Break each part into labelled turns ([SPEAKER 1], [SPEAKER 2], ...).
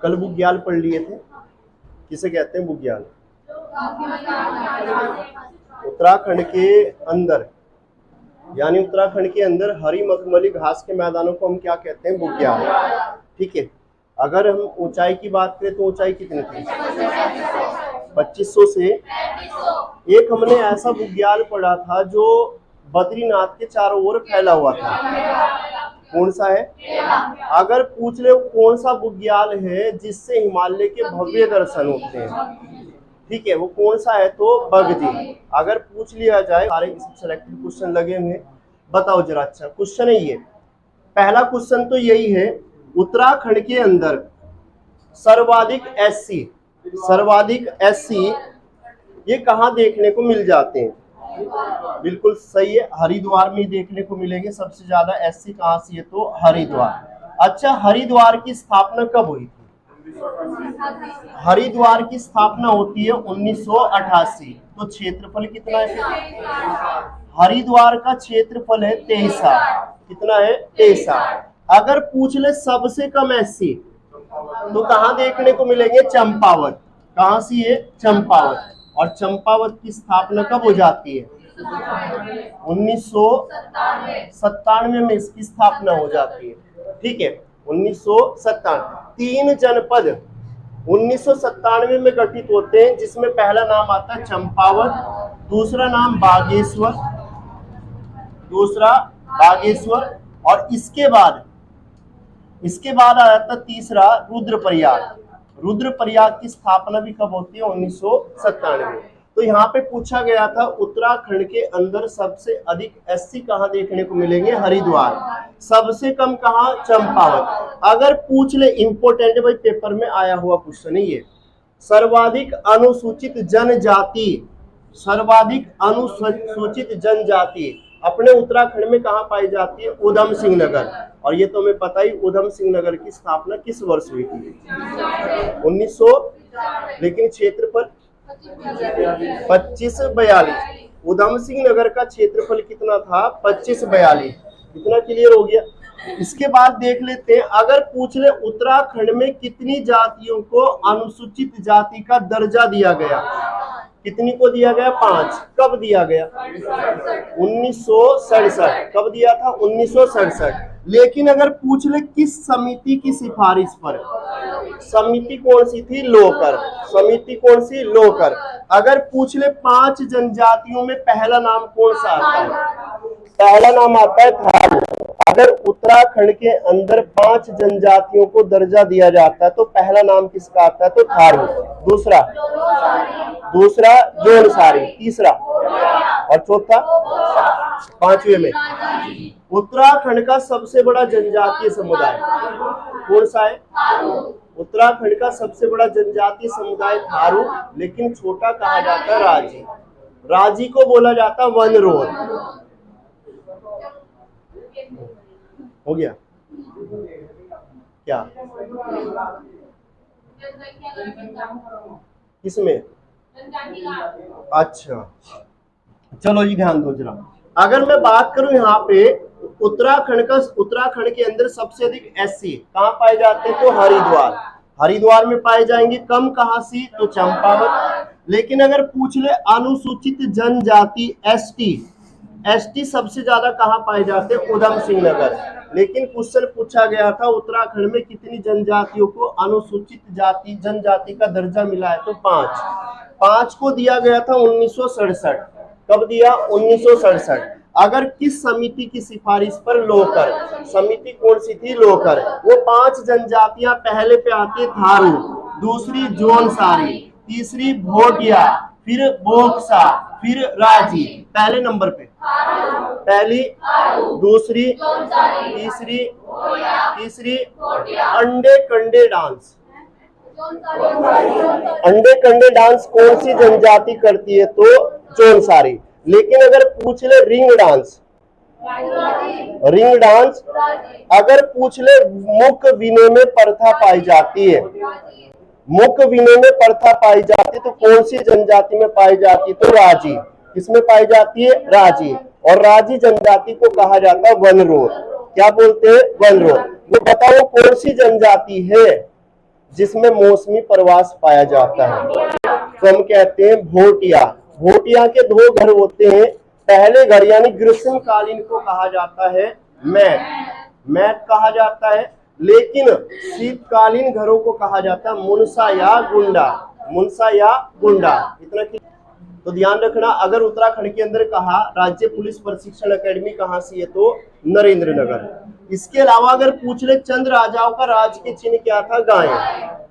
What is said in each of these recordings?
[SPEAKER 1] कल बुग्याल पढ़ लिए थे, किसे कहते हैं बुग्याल? उत्तराखंड के अंदर, यानी उत्तराखंड के अंदर हरी मखमली घास के मैदानों को हम क्या कहते हैं? बुग्याल। ठीक है, अगर हम ऊंचाई की बात करें तो ऊंचाई कितनी थी? 2500 से एक हमने ऐसा बुग्याल पढ़ा था जो बद्रीनाथ के चारों ओर फैला हुआ था, कौन सा है? अगर पूछ ले कौन सा बुग्याल है जिससे हिमालय के भव्य दर्शन होते हैं, ठीक है, वो कौन सा है? तो बगजी। अगर पूछ लिया जाए, सारे सिलेक्टेड क्वेश्चन लगे हुए, बताओ जरा। अच्छा क्वेश्चन है ये, पहला क्वेश्चन तो यही है, उत्तराखंड के अंदर सर्वाधिक एससी ये कहाँ देखने को मिल जाते हैं? बिल्कुल सही है, हरिद्वार में देखने को मिलेंगे सबसे ज्यादा एससी। कहाँ से है? तो हरिद्वार। अच्छा, हरिद्वार की स्थापना कब हुई थी? हरिद्वार की स्थापना होती है 1988। तो क्षेत्रफल कितना है? हरिद्वार का क्षेत्रफल है 23। कितना है? 23। अगर पूछ ले सबसे कम एससी तो कहाँ देखने को मिलेंगे? चंपावत। कहाँ से है? चंपावत। और चंपावत की स्थापना कब हो जाती है? 1997 में इसकी स्थापना हो जाती है। ठीक है, 1997। 3 जनपद 1997 में गठित होते हैं, जिसमें पहला नाम आता है चंपावत, दूसरा नाम बागेश्वर, और इसके बाद आया था तीसरा रुद्रप्रयाग। रुद्रप्रयाग की स्थापना भी कब होती है? 1997। तो यहाँ पे पूछा गया था उत्तराखंड के अंदर सबसे अधिक एससी कहाँ देखने को मिलेंगे? हरिद्वार। सबसे कम कहाँ? चंपावत। अगर पूछ ले, इंपोर्टेंट भाई, पेपर में आया हुआ क्वेश्चन है ये, सर्वाधिक अनुसूचित जनजाति अपने उत्तराखंड में कहाँ पाई जाती है? उधम सिंह नगर। और ये तो हमें पता ही, उधम सिंह नगर की स्थापना किस वर्ष हुई थी? 1900। लेकिन क्षेत्रफल 2542। उधम सिंह नगर का क्षेत्रफल कितना था? 2542। कितना क्लियर हो गया? इसके बाद देख लेते हैं, अगर पूछ ले उत्तराखंड में कितनी जातियों को अनुसूचित जाति का दर्जा दिया गया? कितनी को दिया गया? 5। कब दिया गया? 1967। कब दिया था? 1967। लेकिन अगर पूछ ले किस समिति की सिफारिश पर? समिति कौन सी थी? लोकर। समिति कौन सी? लोकर। अगर पूछ ले 5 जनजातियों में पहला नाम कौन सा आता है? पहला नाम आता है थारू। अगर उत्तराखंड के अंदर 5 जनजातियों को दर्जा दिया जाता है तो पहला नाम किसका आता है? तो थारू। दूसरा जौनसारी, तीसरा और चौथा, 5वें में उत्तराखंड का सबसे बड़ा जनजातीय समुदाय कौन सा है? उत्तराखंड का सबसे बड़ा जनजातीय समुदाय थारू, लेकिन छोटा कहा जाता है राजी। राजी को बोला जाता है वन रोड। हो गया क्या? किसमें? अच्छा चलो जी, ध्यान दो जरा। अगर मैं बात करूं यहाँ पे उत्तराखंड के अंदर सबसे अधिक एससी कहाँ पाए जाते हैं? तो हरिद्वार में पाए जाएंगे। कम कहाँ से? तो चंपावत। लेकिन अगर पूछ ले अनुसूचित जनजाति एसटी सबसे ज्यादा कहाँ पाए जाते हैं? उधम सिंह नगर। लेकिन क्वेश्चन पूछा गया था उत्तराखंड में कितनी जनजातियों को अनुसूचित जनजाति का दर्जा मिला है? तो 5 को दिया गया था 1967। कब दिया? 1967। अगर किस समिति की सिफारिश पर? लोकर। समिति कौन सी थी? लोकर। वो 5 जनजातियां पहले पे आती है थारू, दूसरी जौनसारी, तीसरी भोटिया, फिर बोक्सा, फिर राजी। पहले नंबर पे पहली, दूसरी, तीसरी अंडे कंडे डांस। अंडे कंडे डांस कौन सी जनजाति करती है? तो जौनसारी। लेकिन अगर पूछ ले रिंग डांस अगर पूछ ले मुख विनिमय प्रथा पाई जाती है, तो कौन सी जनजाति में पाई जाती है? तो राजी। किसमें पाई जाती है? राजी। और राजी जनजाति को कहा जाता है वन रोड। क्या बोलते हैं? One road. वो बताओ कौन सी जनजाति है जिसमें मौसमी प्रवास पाया जाता है तो हम कहते हैं भोटिया। भोटिया के दो घर होते हैं, पहले घर यानी ग्रीष्मकालीन को कहा जाता है मैट कहा जाता है, लेकिन शीतकालीन घरों को कहा जाता है मुनसा या गुंडा। मुनसा या गुंडा, इतना तो ध्यान रखना। अगर उत्तराखंड के अंदर कहा राज्य पुलिस प्रशिक्षण एकेडमी कहाँ से है तो नरेंद्र नगर। इसके अलावा अगर पूछ ले चंद राजाओं का राज के चिन्ह क्या था, गाय।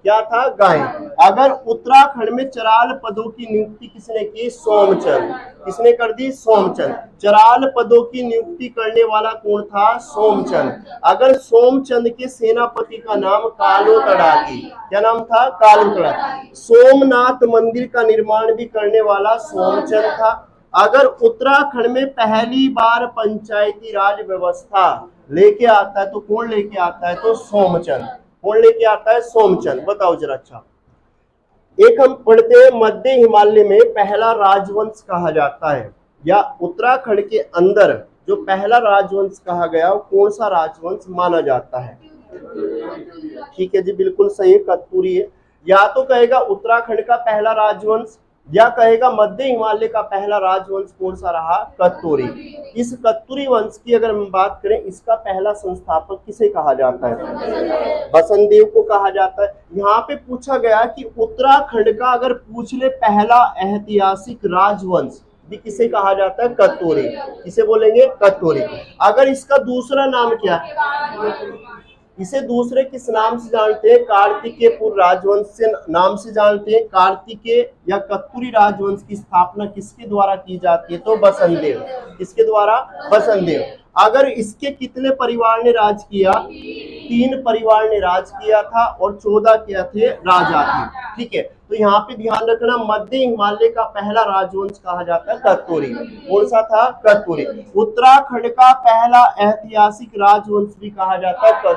[SPEAKER 1] क्या था, गाय। अगर उत्तराखंड में चराल पदों की नियुक्ति किसने की, सोमचंद। किसने कर दी, सोमचंद। चराल पदों की नियुक्ति करने वाला कौन था, सोमचंद। अगर सोमचंद के सेनापति का नाम कालो तड़ागी, क्या नाम था, कालो तड़ागी। सोमनाथ मंदिर का निर्माण भी करने वाला सोमचंद था। अगर उत्तराखंड में पहली बार पंचायती राज व्यवस्था लेके आता है तो कौन लेके आता है, तो सोमचंद। कौन लेके आता है, सोमचंद। बताओ जरा। अच्छा, एक हम पढ़ते हैं मध्य हिमालय में पहला राजवंश कहा जाता है, या उत्तराखंड के अंदर जो पहला राजवंश कहा गया वो कौन सा राजवंश माना जाता है। ठीक है जी, बिल्कुल सही है, कत्तूरी है। या तो कहेगा उत्तराखंड का पहला राजवंश, या कहेगा मध्य हिमालय का पहला राजवंश कौन सा रहा, कत्तूरी। इस कत्तूरी वंश की अगर हम बात करें, इसका पहला संस्थापक किसे कहा जाता है, बसंतदेव को कहा जाता है। यहाँ पे पूछा गया कि उत्तराखंड का अगर पूछ ले पहला ऐतिहासिक राजवंश भी किसे कहा जाता है, कत्तूरी। किसे बोलेंगे, कत्तूरी। अगर इसका दूसरा नाम क्या, इसे दूसरे किस नाम से जानते हैं, कार्तिकेयपुर राजवंश से नाम से जानते हैं। कार्तिकेय या कत्तूरी राजवंश की स्थापना किसके द्वारा की जाती है, तो बसंतदेव। किसके द्वारा, बसंतदेव। अगर इसके कितने परिवार ने राज किया, 3 परिवार ने राज किया था और 14 क्या थे, राजा थे। ठीक है, तो यहाँ पे ध्यान रखना, मध्य हिमालय का पहला राजवंश कहा जाता है कत्तूरी। कौन सा था, कत्तूरी। उत्तराखंड का पहला ऐतिहासिक राजवंश भी कहा जाता है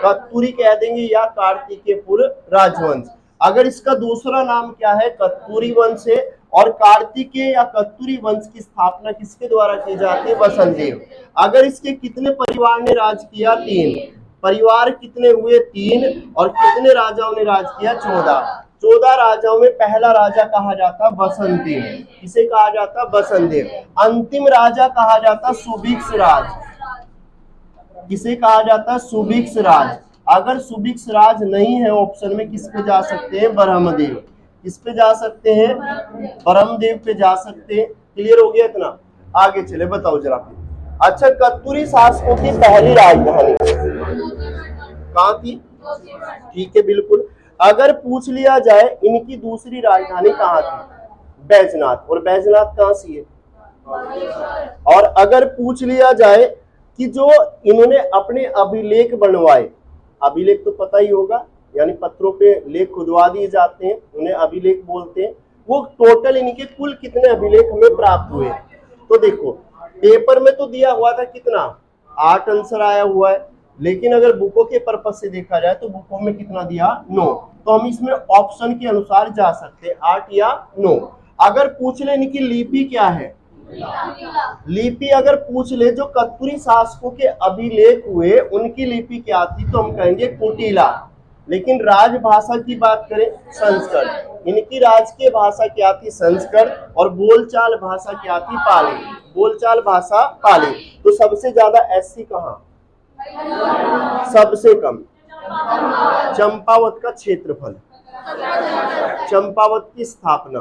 [SPEAKER 1] कत्तूरी कह देंगे, या कार्तिकेयपुर राजवंश। अगर इसका दूसरा नाम क्या है, कत्तूरी वंश है, और कार्तिकेय या कत्तूरी वंश की स्थापना किसके द्वारा की जाती है, बसंतदेव। अगर इसके कितने परिवार ने राज किया, 3 परिवार कितने हुए, 3, और कितने राजाओं ने राज किया, 14 राजाओं में पहला राजा कहा जाता बसंतदेव। किसे कहा जाता, बसंतदेव। अंतिम राजा कहा जाता सुभिक्ष राज। किसे कहा जाता है, सुभिक्ष राज। अगर सुभिक्ष राज नहीं है ऑप्शन में, किस पे जा सकते हैं, ब्रह्मदेव। किस पे जा सकते हैं, ब्रह्मदेव पे जा सकते हैं। क्लियर हो गया इतना, आगे चले, बताओ जरा। अच्छा, कत्तूरी शासकों की पहली राजधानी कहाँ थी, ठीक है, बिल्कुल। अगर पूछ लिया जाए इनकी दूसरी राजधानी कहाँ थी, बैजनाथ। और बैजनाथ कहाँ सी है, और अगर पूछ लिया जाए कि जो इन्होंने अपने अभिलेख बनवाए, अभिलेख तो पता ही होगा, यानी पत्रों पे लेख खुदवा दिए जाते हैं, उन्हें अभिलेख बोलते हैं, वो टोटल इनके कुल कितने अभिलेख हमें प्राप्त हुए। तो देखो, पेपर में तो दिया हुआ था कितना, 8 आंसर आया हुआ है, लेकिन अगर बुकों के पर्पज से देखा जाए तो बुकों में कितना दिया, 9। तो हम इसमें ऑप्शन के अनुसार जा सकते हैं, 8 या 9। अगर पूछ ले इनकी लिपि क्या है, लिपि अगर पूछ ले जो कत्तूरी शासकों के अभिलेख हुए उनकी लिपि क्या थी, तो हम कहेंगे कुटिला। लेकिन राजभाषा की बात करें, संस्कृत। इनकी राजकीय भाषा क्या थी, संस्कृत, और बोलचाल भाषा क्या थी, पाली। बोलचाल भाषा पाली। तो सबसे ज्यादा एससी कहाँ, सबसे कम चंपावत का क्षेत्रफल, चंपावत की स्थापना।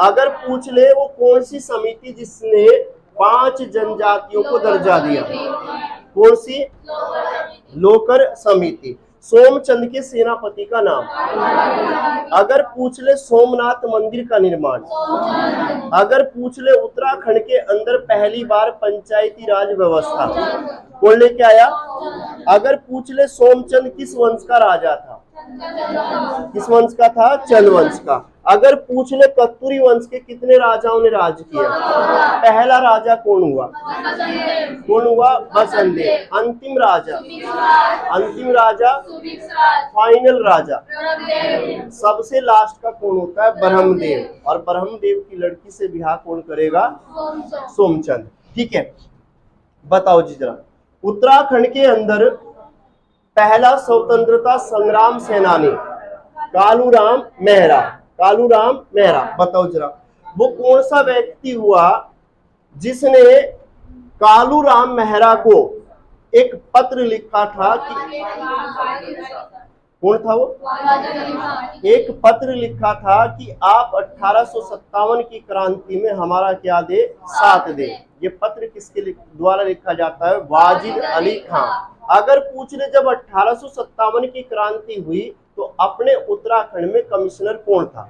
[SPEAKER 1] अगर पूछ ले वो कौन सी समिति जिसने 5 जनजातियों को दर्जा दिया, कौन सी, लोकर समिति। सोमचंद के सेनापति का नाम। अगर पूछ ले सोमनाथ मंदिर का निर्माण। अगर पूछ ले उत्तराखंड के अंदर पहली बार पंचायती राज व्यवस्था कौन लेके आया। अगर पूछ ले सोमचंद किस वंश का राजा था, किस वंश का था, चंद वंश का। अगर पूछ ले कत्तूरी वंश के कितने राजाओं ने राज किया, पहला राजा कौन हुआ, कौन हुआ, बसंतदेव। अंतिम राजा, अंतिम राजा, फाइनल राजा, सबसे लास्ट का कौन होता है, ब्रह्मदेव। और ब्रह्मदेव की लड़की से ब्याह कौन करेगा, सोमचंद। ठीक है, बताओ जी जरा, उत्तराखंड के अंदर पहला स्वतंत्रता संग्राम सेनानी कालूराम मेहरा। कालूराम मेहरा, बताओ जरा वो कौन सा व्यक्ति हुआ जिसने कालूराम मेहरा को एक पत्र लिखा था कि कौन था वो? एक पत्र लिखा था कि आप 1857 की क्रांति में हमारा क्या दे, साथ दे। ये पत्र किसके द्वारा लिखा जाता है? वाजिद अली खां। अगर पूछ ले जब 1857 की क्रांति हुई तो अपने उत्तराखंड में कमिश्नर कौन था?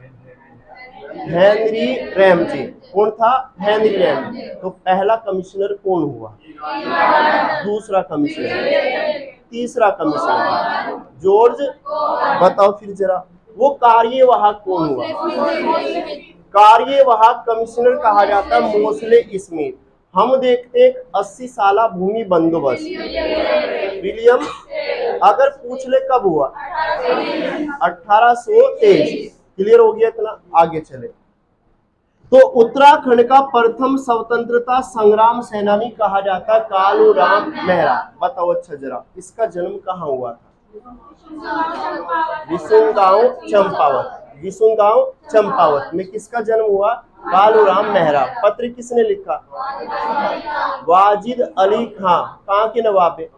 [SPEAKER 1] Henry Ramsay. कौन था? Henry Ramsay. तो पहला कमिश्नर कौन हुआ? दूसरा कमिश्नर। तीसरा कमिश्नर जॉर्ज, बताओ फिर जरा वो कार्यवाहक कौन हुआ? कार्यवाहक कमिश्नर कहा जाता है मोस्ले स्मिथ। हम देखते हैं 80 साला भूमि बंदोबस्त विलियम, अगर पूछ ले कब हुआ? 1823। क्लियर हो गया इतना? आगे चले तो उत्तराखंड का प्रथम स्वतंत्रता संग्राम सेनानी कहा जाता कालूराम मेहरा। बताओ अच्छा जरा इसका जन्म कहाँ हुआ था? विसुंगांव चंपावत। विसुंगांव चंपावत में किसका जन्म हुआ? कालूराम मेहरा। पत्र किसने लिखा? वाजिद अली खां। कहाँ के नवाब है?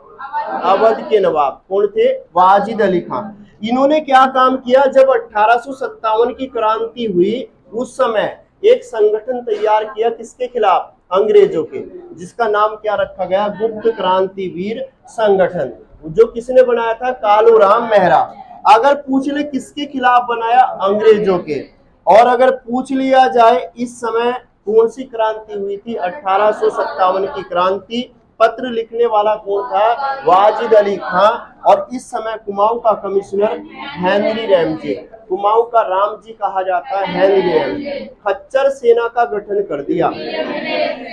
[SPEAKER 1] अवध के नवाब। कौन थे? वाजिद अली खां। इन्होंने क्या काम किया? जब 1857 की क्रांति हुई उस समय एक संगठन तैयार किया, किसके खिलाफ? अंग्रेजों के, जिसका नाम क्या रखा गया? गुप्त क्रांतिवीर संगठन। जो किसने बनाया था? कालूराम मेहरा। अगर पूछ ले किसके खिलाफ बनाया? अंग्रेजों के। और अगर पूछ लिया जाए इस समय कौन सी क्रांति हुई थी? 1857 की क्रांति। पत्र लिखने वाला कौन था? वाजिद अली खां। और इस समय कुमाऊं का कमिश्नर हेनरी रैमजे। कुमाऊं का राम जी कहा जाता है हेनरी रैमजे। खच्चर सेना का गठन कर दिया।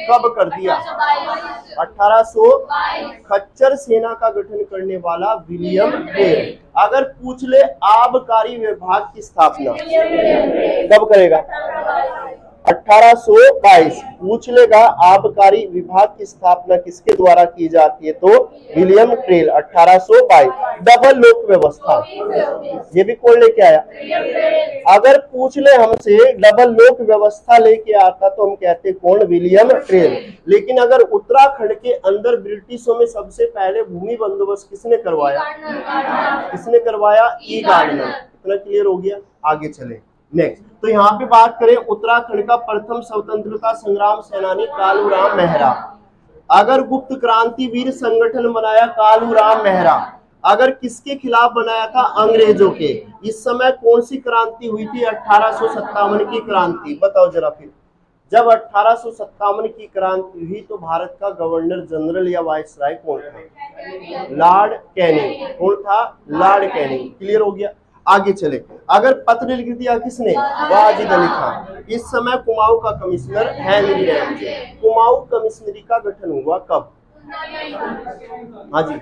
[SPEAKER 1] कब कर दिया? 1800। खच्चर सेना का गठन करने वाला विलियम टेल। अगर पूछ ले आबकारी विभाग की स्थापना कब करेगा? 1822। पूछ लेगा आबकारी विभाग की स्थापना किसके द्वारा की जाती है? तो विलियम ट्रेल। 1822। डबल लोक व्यवस्था ये भी कौन लेके आया? अगर पूछ ले हमसे डबल लोक व्यवस्था लेके आता तो हम कहते कौन? William trail. लेकिन अगर उत्तराखंड के अंदर ब्रिटिशों में सबसे पहले भूमि बंदोबस्त किसने करवाया? किसने करवाया? ई गार्डनर। इतना क्लियर हो गया? आगे चले नेक्स्ट। तो यहाँ पे बात करें उत्तराखंड का प्रथम स्वतंत्रता संग्राम सेनानी कालूराम मेहरा। अगर गुप्त क्रांतिवीर संगठन बनाया कालूराम मेहरा। अगर किसके खिलाफ बनाया था? अंग्रेजों के। इस समय कौन सी क्रांति हुई थी? 1857 की क्रांति। बताओ जरा फिर जब 1857 की क्रांति हुई तो भारत का गवर्नर जनरल या वायसराय कौन था? Lord Canning. कौन था? Lord Canning. क्लियर हो गया? आगे चले। अगर पत्र लिख दिया किसने? वाजिद अली खां। इस समय कुमाऊं का कमिश्नर हेनरी रैमजे। कुमाऊं कमिश्नरी का गठन हुआ कब? हाँ जी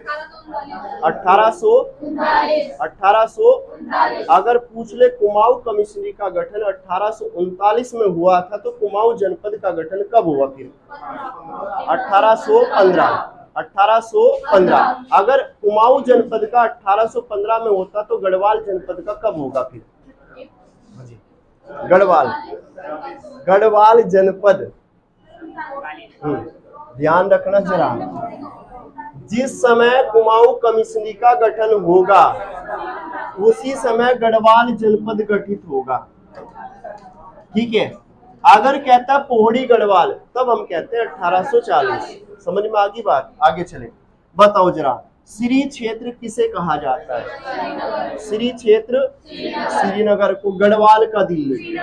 [SPEAKER 1] 1800। अगर पूछ ले कुमाऊं कमिश्नरी का गठन 1839 में हुआ था तो कुमाऊं जनपद का गठन कब हुआ फिर? 1815। अगर कुमाऊं जनपद का 1815 में होता तो गढ़वाल जनपद का कब होगा फिर? गढ़वाल जनपद। ध्यान रखना जरा, जिस समय कुमाऊं कमिश्नरी का गठन होगा उसी समय गढ़वाल जनपद गठित होगा। ठीक है? अगर कहता पोहड़ी गढ़वाल तब हम कहते हैं 1840। समझ में आ गई बात? आगे चले। बताओ जरा श्री क्षेत्र किसे कहा जाता है? श्री क्षेत्र श्रीनगर को। गढ़वाल का दिल्ली।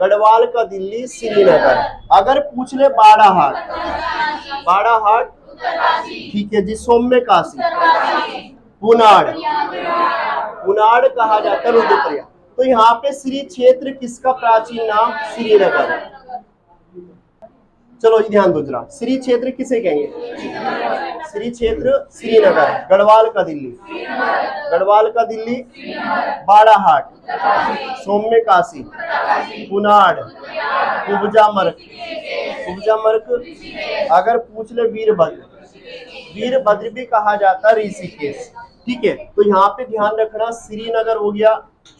[SPEAKER 1] गढ़वाल का दिल्ली श्रीनगर। अगर पूछ ले बाड़ाहाट। बाड़ाहाट ठीक है जी। सौम्य काशी। पुनाड़। पुनाड़ कहा जाता है रुद्रप्रयाग। तो यहाँ पे श्री क्षेत्र किसका प्राचीन नाम? श्रीनगर। चलो ध्यान दो जरा, श्री क्षेत्र किसे कहेंगे? श्री क्षेत्र श्रीनगर। गढ़वाल का दिल्ली। गढ़वाल का दिल्ली। बाड़ाहाट। सौम्य काशी। पुनाड़। कुब्जा मर्क। कुब्जा मर्क। अगर पूछ ले वीरभद्र। वीरभद्र भी कहा जाता है ऋषिकेश। ठीक है, तो यहाँ पे ध्यान रखना श्रीनगर हो गया,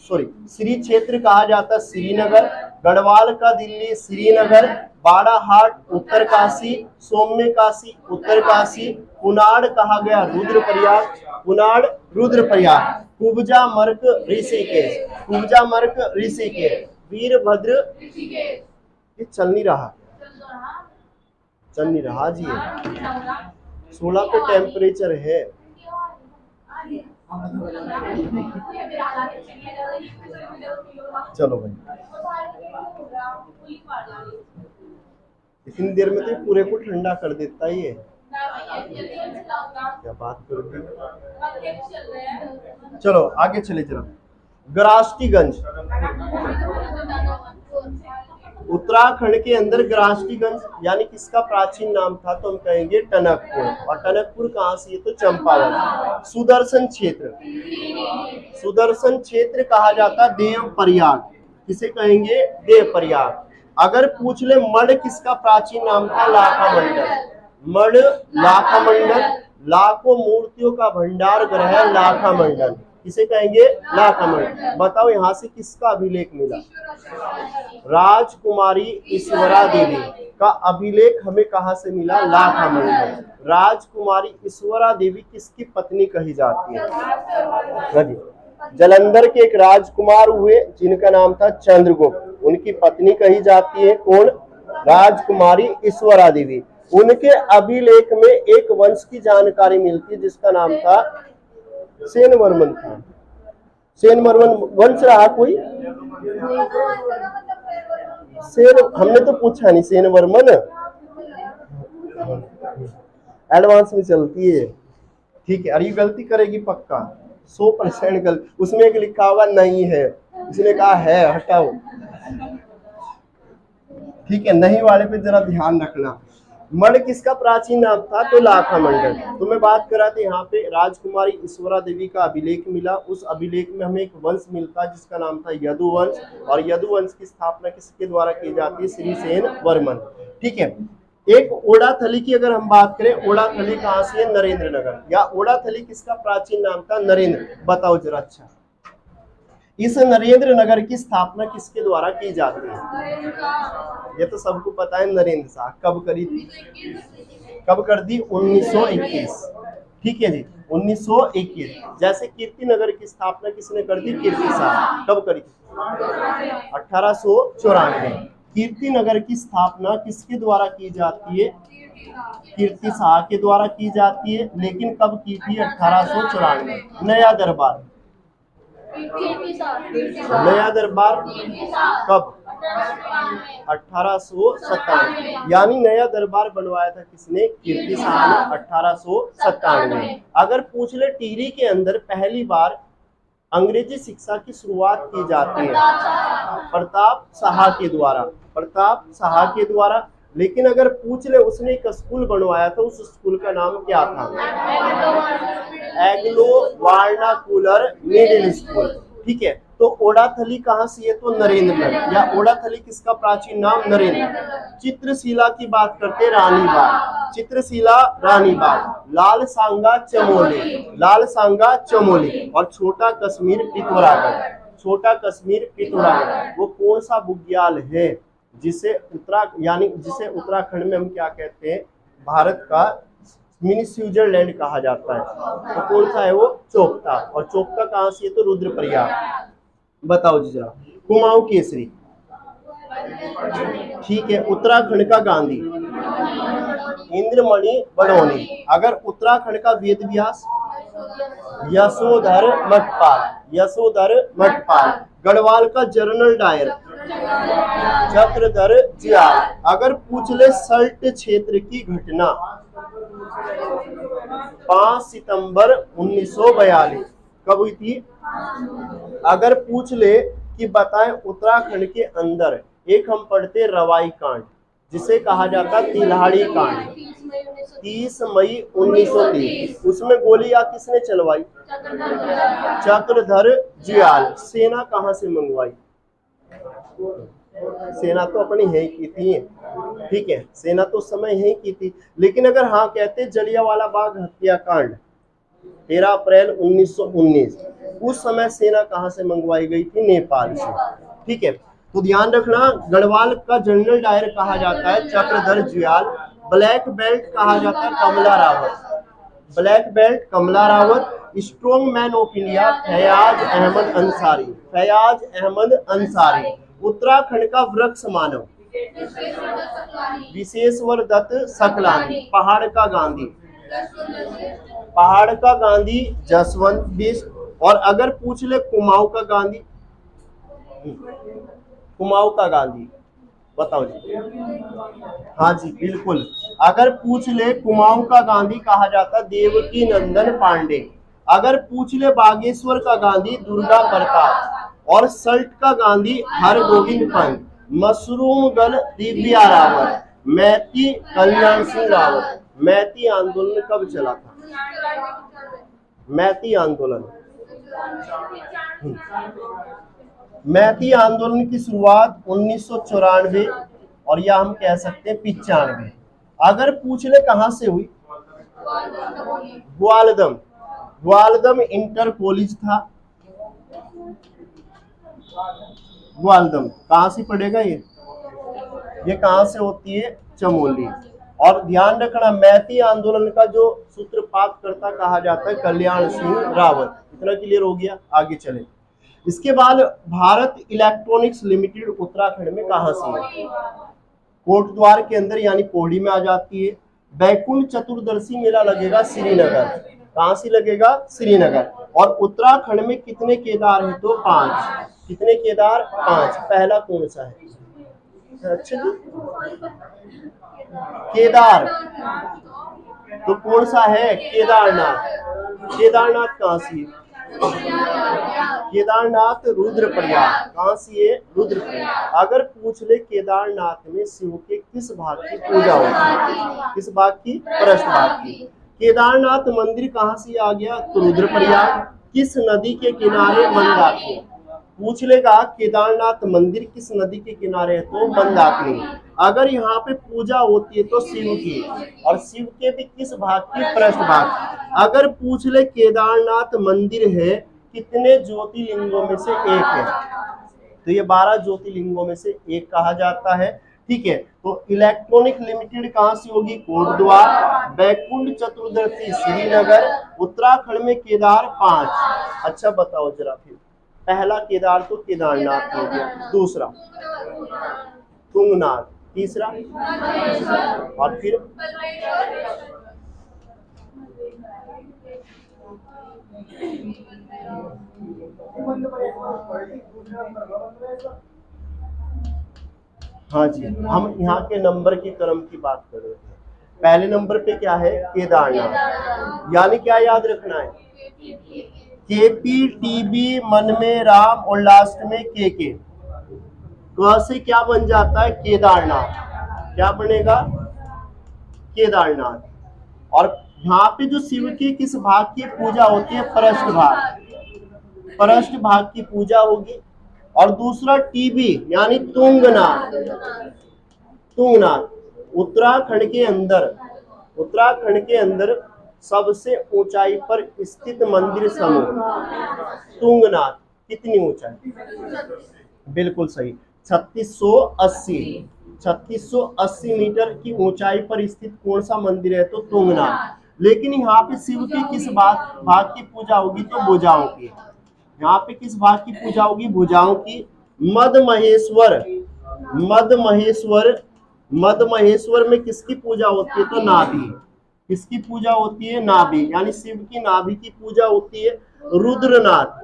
[SPEAKER 1] सॉरी श्री क्षेत्र कहा जाता है श्रीनगर, गढ़वाल का दिल्ली श्रीनगर, बाड़ाहाट उत्तर काशी, सौम्य काशी उत्तर काशी, कुनाड़ कहा गया रुद्रप्रयाग, कुनाड़ रुद्रप्रयाग, कुब्जा मर्क ऋषिकेश, कुब्जा मर्क ऋषिकेश, वीरभद्र, ये चल नहीं रहा, चल नहीं रहा जी, 16 पे टेम्परेचर है। चलो भाई, इतनी देर में तो पूरे को ठंडा कर देता है ये, क्या बात कर दी। चलो आगे चले जरा, ग्राष्टीगंज, उत्तराखंड के अंदर ग्राष्टीगंज यानी किसका प्राचीन नाम था, तो हम कहेंगे टनकपुर, और टनकपुर कहाँ से, तो चंपावत। सुदर्शन क्षेत्र, सुदर्शन क्षेत्र कहा जाता देव प्रयाग, किसे कहेंगे, देव प्रयाग। अगर पूछ ले मढ़ किसका प्राचीन नाम था, लाखा मंडल, मढ़ लाखा मंडल, लाखों मूर्तियों का भंडार ग्रह लाखा मंडल, किसे कहेंगे, लाखा मंडल। बताओ यहाँ से किसका अभिलेख मिला, राजकुमारी ईश्वरा देवी का अभिलेख हमें कहां से मिला, लाखा मंडल। राजकुमारी ईश्वरा देवी किसकी पत्नी कही जाती है, जालंधर के एक राजकुमार हुए जिनका नाम था चंद्रगुप्त, उनकी पत्नी कही जाती है कौन, राजकुमारी ईश्वरा देवी। उनके अभिलेख में एक वंश की जानकारी मिलती है जिसका नाम था सेन वर्मन था, सेन वर्मन वंश रहा कोई, सेन हमने तो पूछा नहीं, सेन वर्मन एडवांस में चलती है, ठीक है। और ये गलती करेगी पक्का 100% गलती, उसमें एक लिखा होगा नहीं है, इसने कहा है, हटाओ, ठीक है। नहीं वाले पे जरा ध्यान रखना। मढ़ किसका प्राचीन नाम था, तो लाखा मंडल। तो मैं बात कर रहा था यहाँ पे राजकुमारी ईश्वरा देवी का अभिलेख मिला, उस अभिलेख में हमें एक वंश मिलता जिसका नाम था यदुवंश, और यदुवंश की स्थापना किसके द्वारा की जाती है, श्री सेन वर्मन, ठीक है। एक ओडाथली की अगर हम बात करें, ओडाथली कहाँ से है, नरेंद्र नगर, या ओडाथली किसका प्राचीन नाम था, नरेंद्र, बताओ जरा। अच्छा, इस नरेंद्र नगर की स्थापना किसके द्वारा की जाती है, ये तो सबको पता है, नरेंद्र शाह। कब करी थी, कब कर दी, 1921, ठीक है जी, 1921। जैसे कीर्ति नगर की स्थापना किसने कर दी, कीर्ति शाह, कब करी थी, 1894। कीर्ति नगर की स्थापना किसके द्वारा की जाती है, कीर्ति शाह के द्वारा की जाती है, लेकिन कब की थी, 1894। नया दरबार, नया दरबार कब, 1897, यानी नया दरबार बनवाया था किसने, कीर्ति शाह ने, 1897। अगर पूछ ले टिहरी के अंदर पहली बार अंग्रेजी शिक्षा की शुरुआत की जाती है, प्रताप शाह के द्वारा, प्रताप शाह के द्वारा। लेकिन अगर पूछ ले उसने एक स्कूल बनवाया था, उस स्कूल का नाम क्या था, एग्लो वार्नाकुलर मिडिल स्कूल, ठीक है। तो ओडाथली कहाँ से है, तो नरेंद्र नगर, या ओडाथली किसका प्राचीन नाम, नरेंद्र। चित्रशिला की बात करते, रानीबाग, चित्रशिला रानीबाग, लाल सांगा चमोली, लाल सांगा चमोली, और छोटा कश्मीर पिथौरागढ़, छोटा कश्मीर पिथौरागढ़। वो कौन सा बुग्याल है जिसे यानी जिसे उत्तराखंड में हम क्या कहते हैं, भारत का मिनी स्विट्जरलैंड कहा जाता है, तो कौन सा है वो, चोपता। और चोपता कहाँ से है, तो रुद्रप्रयाग। बताओ जी जरा, कुमाऊं केसरी, ठीक है। उत्तराखंड का गांधी, इंद्रमणि बडोनी। अगर उत्तराखंड का वेद व्यास, यशोधर मठपाल, यशोधर मठपाल। गढ़वाल का जनरल डायर, चक्रधर जियाल। अगर पूछ ले सल्ट क्षेत्र की घटना, 5 सितंबर 1942, कब हुई थी। अगर पूछ ले कि बताएं उत्तराखंड के अंदर एक हम पढ़ते रवाई कांड, जिसे कहा जाता तिल्हाड़ी कांड, 30 मई 1930, उसमें गोलियां किसने चलवाई, चक्रधर जियाल। सेना कहां से मंगवाई, सेना तो अपनी है की थी, ठीक है, सेना तो समय है की थी। लेकिन अगर हाँ कहते जलियांवाला बाग हत्याकांड, 13 अप्रैल 1919। उस समय सेना कहां से मंगवाई गई थी? नेपाल से। ठीक है, तो ध्यान रखना, गढ़वाल का जनरल डायर कहा जाता है चक्रधर जुयाल। ब्लैक बेल्ट कहा जाता है Kamla Rawat. Black belt Kamla Rawat. Strong man of India Faiyaz Ahmed Ansari. Faiyaz Ahmed Ansari. Uttarakhand का वृक्ष मानव विशेश्वर दत्त सकलानी। पहाड़ का गांधी, पहाड़ का गांधी जसवंत बिष्ट। और अगर पूछ ले कुमाऊं का गांधी, कुमाऊं का गांधी बताओ जी। हाँ जी बिल्कुल, अगर पूछ ले कुमाऊं का गांधी कहा जाता देवकी नंदन पांडे। अगर पूछ ले बागेश्वर का गांधी दुर्गा प्रताप। और सल्ट का गांधी हरगोविंद पंत। मशरूम गल दिव्या रावत। मैती कल्याण सिंह रावत। मैती आंदोलन कब चला था? मैती आंदोलन, मैती आंदोलन की शुरुआत 1994 और या हम कह सकते हैं 95। अगर पूछ ले कहां से हुई? ग्वालदम। ग्वालदम इंटर कॉलेज था। ग्वालदम कहां से पड़ेगा ये कहां से होती है? चमोली। और ध्यान रखना, मैती आंदोलन का जो सूत्रपात करता कहा जाता है कल्याण सिंह रावत। इतना क्लियर हो गया, आगे चले। इसके बाद भारत इलेक्ट्रॉनिक्स लिमिटेड उत्तराखंड में कहां से है? कोटद्वार के अंदर यानी पौड़ी में आ जाती है। बैकुंठ चतुर्दशी मेला लगेगा श्रीनगर। कहां से लगेगा? श्रीनगर। और उत्तराखंड में कितने केदार है? तो 5। कितने केदार? 5। पहला कौन सा है? अच्छा जी, केदार। तो कौन सा है? केदारनाथ। केदारनाथ कहां से है? केदारनाथ रुद्रप्रयाग। कहां से है? रुद्रप्रयाग। अगर पूछ ले केदारनाथ में शिव के किस भाग की पूजा होती है? किस भाग की? पृष्ठ भाग की। केदारनाथ मंदिर कहां से आ गया? तो रुद्रप्रयाग। किस नदी के किनारे? मंदाकिनी। पूछ लेगा केदारनाथ मंदिर किस नदी के किनारे है? तो मंदाकिनी। अगर यहाँ पे पूजा होती है तो शिव की, और शिव के भी किस भाग की? पृष्ठ भाग। अगर पूछ ले केदारनाथ मंदिर है कितने ज्योतिर्लिंगों में से एक है? तो ये 12 ज्योतिर्लिंगों में से एक कहा जाता है। ठीक है, तो इलेक्ट्रॉनिक लिमिटेड कहां से होगी? कोटद्वार। बैकुंठ चतुर्दशी श्रीनगर। उत्तराखंड में केदार 5। अच्छा बताओ जरा, फिर पहला केदार तो केदारनाथ हो गया, दूसरा तुंगनाथ, तीसरा और फिर हाँ जी, हम यहाँ के नंबर के क्रम की बात कर रहे थे। पहले नंबर पे क्या है? केदारनाथ। यानी क्या याद रखना है? केपी, टीबी, मन में राम और लास्ट में के। क से क्या बन जाता है? केदारनाथ। क्या बनेगा? केदारनाथ। और यहाँ पे जो शिव की किस भाग की पूजा होती है? पृष्ठ भाग। पृष्ठ भाग की पूजा होगी। और दूसरा टीबी यानी तुंगनाथ। तुंगनाथ उत्तराखंड के अंदर, उत्तराखंड के अंदर सबसे ऊंचाई पर स्थित मंदिर समूह तुंगनाथ। कितनी ऊंचाई? बिल्कुल सही, 3680। 3680 मीटर की ऊंचाई पर स्थित कौन सा मंदिर है? तो तुंगनाथ। लेकिन यहाँ पे शिव की किस भाग की पूजा होगी? तो भुजाओं की। यहाँ पे किस भाग की पूजा होगी? भुजाओं की। मद महेश्वर, मद महेश्वर, मद महेश्वर में किसकी पूजा होती है? तो नाभि। किसकी पूजा होती है? नाभि, यानी शिव की नाभि की पूजा होती है। रुद्रनाथ,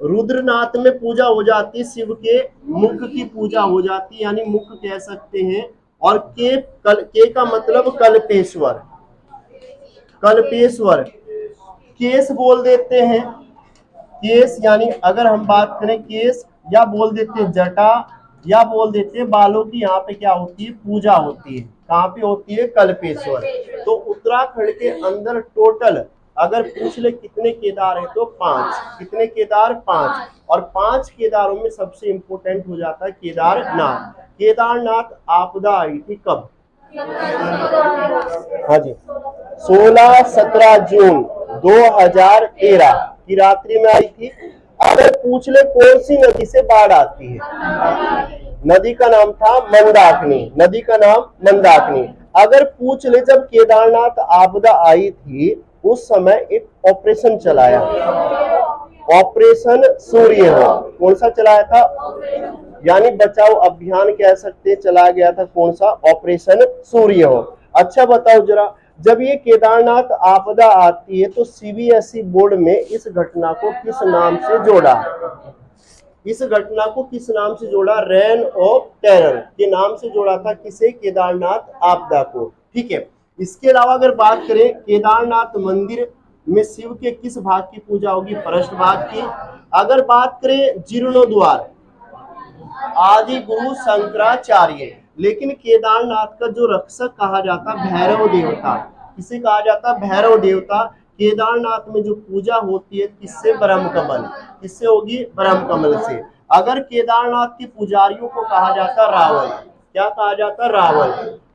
[SPEAKER 1] रुद्रनाथ में पूजा हो जाती है शिव के मुख की पूजा हो जाती है, यानी मुख कह सकते हैं। और के का मतलब कल्पेश्वर। कल्पेश्वर केस बोल देते हैं। केस यानी अगर हम बात करें केस, या बोल देते हैं जटा, या बोल देते हैं बालों की यहाँ पे क्या होती है? पूजा होती है। कहाँ पे होती है? कल्पेश्वर। तो उत्तराखंड के अंदर टोटल अगर पूछ ले कितने केदार है? तो 5। कितने केदार? 5। और 5 केदारों में सबसे इंपोर्टेंट हो जाता है केदारनाथ। केदारनाथ आपदा आई थी कब? हाँ जी, 16-17 जून 2013 की रात्रि में आई थी। अगर पूछ ले कौन सी नदी से बाढ़ आती है, नदी का नाम था मंदाकिनी, नदी का नाम मंदाकिनी। अगर पूछ ले जब केदारनाथ आपदा आई थी उस समय एक ऑपरेशन चलाया, ऑपरेशन सूर्य हो, कौन सा चलाया था, यानी बचाओ अभियान कह सकते हैं, चलाया गया था कौन सा, ऑपरेशन सूर्य हो। अच्छा बताओ जरा, जब ये केदारनाथ आपदा आती है तो सीबीएसई बोर्ड में इस घटना को किस नाम से जोड़ा, इस घटना को किस नाम से जोड़ा, रेन ऑफ टेरर के नाम से जोड़ा था, किसे, केदारनाथ आपदा को। ठीक है, इसके अलावा अगर बात करें केदारनाथ मंदिर में शिव के किस भाग की पूजा होगी, पृष्ठ भाग की। अगर बात करें जीर्णोद्वार, आदि गुरु शंकराचार्य, लेकिन केदारनाथ का जो रक्षक कहा जाता भैरव देवता, किसे कहा जाता, भैरव देवता। केदारनाथ में जो पूजा होती है किससे, ब्रह्म कमल, किससे होगी, ब्रह्म कमल से। अगर केदारनाथ के पुजारियों को कहा जाता रावल, क्या कहा जाता, रावल।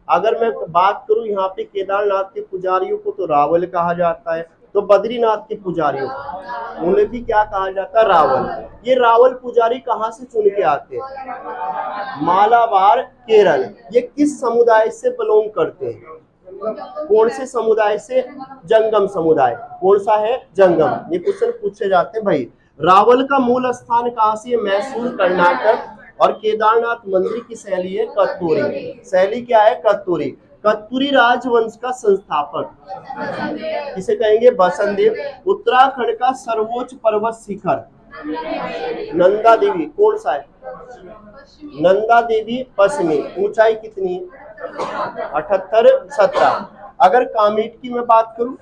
[SPEAKER 1] अगर मैं बात करूं यहाँ पे केदारनाथ के पुजारियों को तो रावल कहा जाता है, तो बद्रीनाथ के पुजारियों को उन्हें भी क्या कहा जाता, रावल। ये रावल पुजारी कहाँ से चुन के आते हैं, मालाबार केरल। ये किस समुदाय से बिलोंग करते हैं, कौन से समुदाय से, जंगम समुदाय। कौन सा है, जंगम। ये क्वेश्चन पूछे जाते हैं भाई। रावल का मूल स्थान कहाँ से है, मैसूर कर्नाटक। और केदारनाथ मंदिर की शैली है कत्तूरी, शैली क्या है, कत्तूरी। कत्तूरी राजवंश का संस्थापक किसे कहेंगे, बसंतदेव। उत्तराखंड का सर्वोच्च पर्वत शिखर नंदा देवी, कौन सा है, नंदा देवी पश्चिमी, ऊंचाई कितनी है, 78-17। अगर कामेट की मैं बात करूं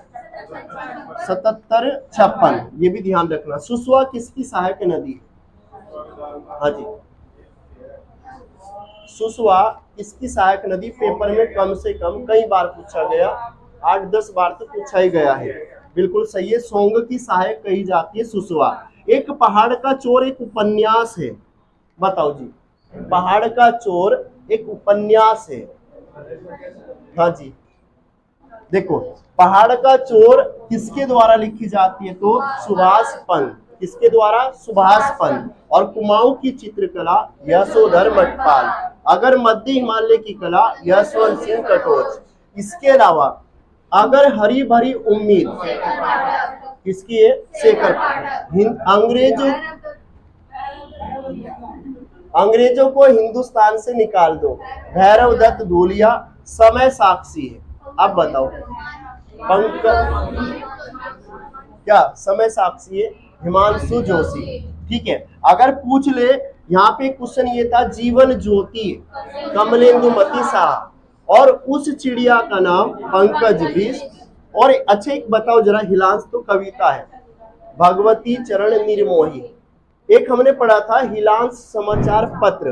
[SPEAKER 1] 77-56, ये भी ध्यान रखना। सुसवा किसकी सहायक नदी है, हाँ जी, सुसवा किसकी सहायक नदी, पेपर में कम से कम कई बार पूछा गया, 8-10 बार तो पूछा ही गया है। बिल्कुल सही है, सोंग की सहायक कही जाती है सुसवा। एक पहाड़ का चोर एक उपन्यास है, बताओ जी, पहाड़ का चोर एक उपन्यास है, हाँ जी। देखो पहाड़ का चोर किसके द्वारा लिखी जाती है, तो सुभाष पंत, किसके द्वारा, सुभाष पंत। और कुमाऊं की चित्रकला यशोधर मठपाल। अगर मध्य हिमालय की कला यशवंत सिंह कटोच। इसके अलावा अगर हरी भरी उम्मीद किसकी है, शेखर। अंग्रेजों को हिंदुस्तान से निकाल दो, भैरव दत्त धूलिया। समय साक्षी है, अब बताओ पंकज, क्या समय साक्षी है, हिमांशु जोशी। ठीक है, अगर पूछ ले, यहाँ पे क्वेश्चन ये था, जीवन ज्योति कमलेंदुमती शाह और उस चिड़िया का नाम पंकज बिष्ट। और अच्छा एक बताओ जरा, हिलांश तो कविता है, भगवती चरण निर्मोही। एक हमने पढ़ा था हिलांश समाचार पत्र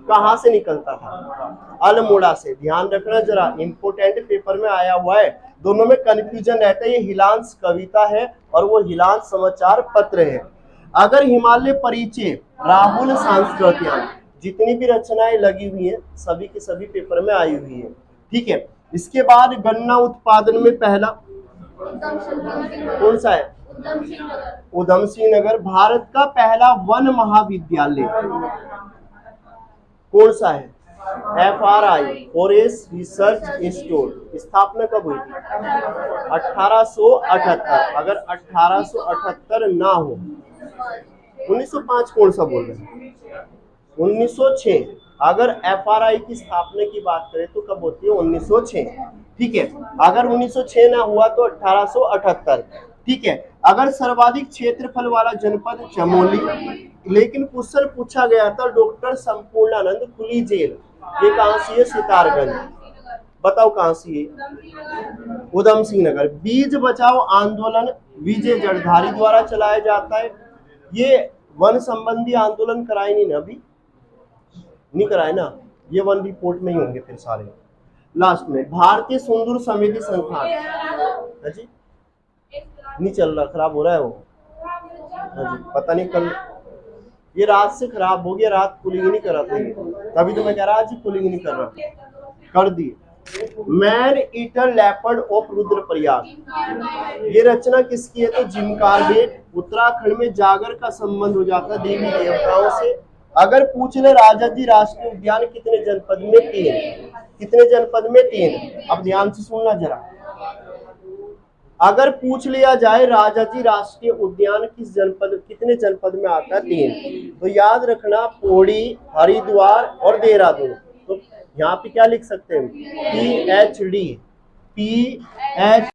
[SPEAKER 1] कहाँ से निकलता था, अल्मोड़ा से। ध्यान रखना जरा, इंपोर्टेंट पेपर में आया हुआ है, दोनों में कंफ्यूजन रहता है। ये हिलांश कविता है और वो हिलांश समाचार पत्र है। अगर हिमालय परिचय, राहुल सांस्कृतिक, जितनी भी रचनाएं लगी हुई हैं सभी के सभी पेपर में आई हुई है। ठीक है, इसके बाद गन्ना उत्पादन में पहला कौन सा है, उधम सिंह नगर। भारत का पहला वन महाविद्यालय कौन सा है, FRI, फॉरेस्ट रिसर्च इंस्टीट्यूट। स्थापना कब हुई थी, 1878। अगर 1878 ना हो, 1905 कौन सा बोल रहे हैं, 1906। अगर FRI की स्थापना की बात करें तो कब होती है, 1906। ठीक है, अगर 1906 ना हुआ तो 1878। ठीक है, अगर सर्वाधिक क्षेत्रफल वाला जनपद चमोली, लेकिन क्वेश्चन पूछा गया था डॉक्टर संपूर्णानंद खुली जेल, ये कहां से है, सितारगंज। बताओ कहां से है, उधम सिंह नगर। बीज बचाओ आंदोलन विजय जड़धारी द्वारा चलाया जाता है। ये वन संबंधी आंदोलन कराए नहीं ना, अभी नहीं कराए ना, ये वन रिपोर्ट में ही होंगे फिर सारे। लास्ट में भारतीय सुंदर समिति संस्थान, जी नहीं चल रहा, खराब हो रहा है वो, हाँ जी, पता नहीं कल ये रात से खराब हो गया, रात कूलिंग नहीं कर रहा था, तभी तो मैं कह रहा आज कूलिंग नहीं कर रहा, कर दी। Man eater leopard of Rudraprayag. ये रचना किसकी है? तो जिम कार्बेट। उत्तराखंड में जागर का संबंध हो जाता है देवी देवताओं से। अगर पूछ ले राजाजी राष्ट्रीय उद्यान कितने जनपद में? 3। कितने जनपद में? 3। अब ध्यान से सुनना जरा। अगर पूछ लिया जाए राजाजी राष्ट्रीय उद्यान कितने जनपद में आता है? 3। तो याद रखना पौड़ी, हरिद्वार और देहरादून। तो यहाँ पे क्या लिख सकते हैं? PHD, PH